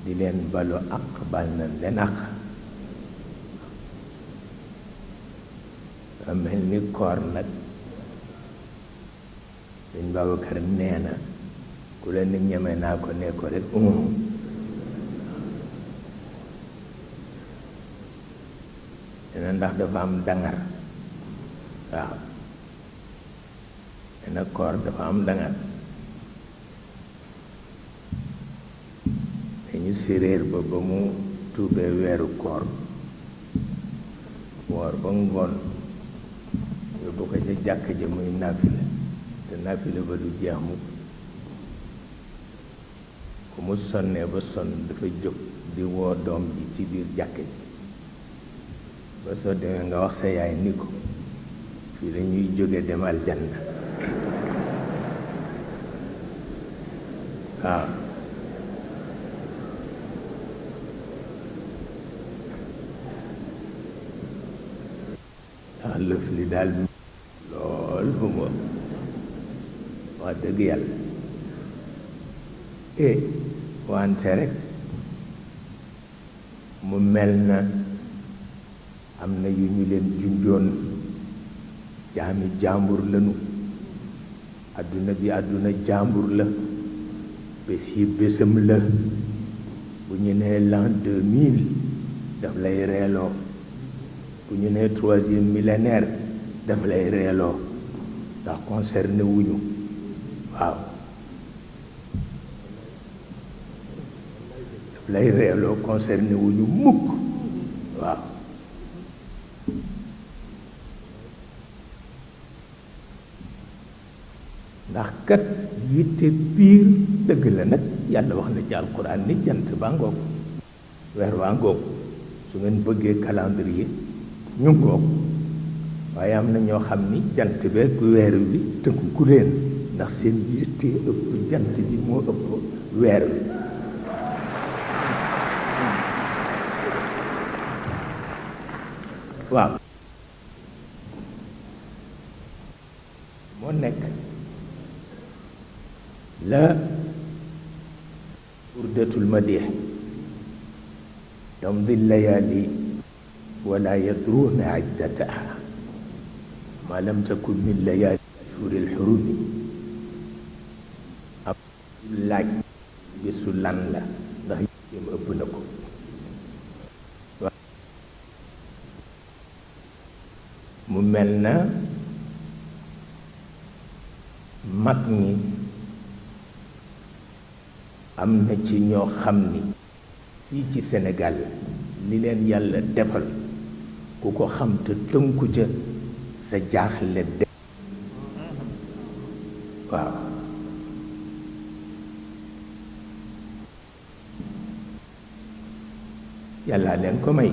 di leen balu àq bal nañ leen àq a mel ni koor nag Sëñ Babacar nee na ku la nit ñeme naa ko ne ko rek dina ndax dafa am dangar waaw dina koor dafa am dangar dañu séréer ba mu tuubee weeru koor woor ba ngoon yóbbu ko ca jàkk ja muy nafila te nafila ba du jeex mukk ku mu sonnee ba sonn dafa jóg di woo doom ji ci biir jàkk ji ba soo demee nga wax sa yaay ni ko fii lañuy jóge dem aljanna waaw ndax lëf li daal lool fu mu wax dëgg yàlla wante rek mu mel na am na yu ñu leen junjoon jaami jàmbur lanu àdduna bi àdduna jàmbur la bés yi bésam la bu ñu nee l'an 2000 daf lay reeloo bu ñu nee 3e millénaire daf lay reeloo ndax concerné wuñu waaw daf lay reeloo concerné wuñu mukk waaw ndax kat yitte biir dëgg la nag yàlla wax na ci alquran ni jant baa ngoog weer waa ngoog su ngeen bëggee calendrier ñu ngoog waaye am na ñoo xam ni jant beeg weer wi tënku ku leen ndax seen yitte ëpp jant bi moo ëpp weer wi waaw moo nekk la burdatul madih tamdi layali wala yadruuna iddataha ma lam takun min layali ashhuril hurumi ab laaj bisu lan la ndax yéem ëpp na ko mu mel na mag ñi am na ci ñoo xam ni fii ci Sénégal li leen yàlla defal ku ko xam te tënku ca sa jaaxle de waaw yàlla leen ko may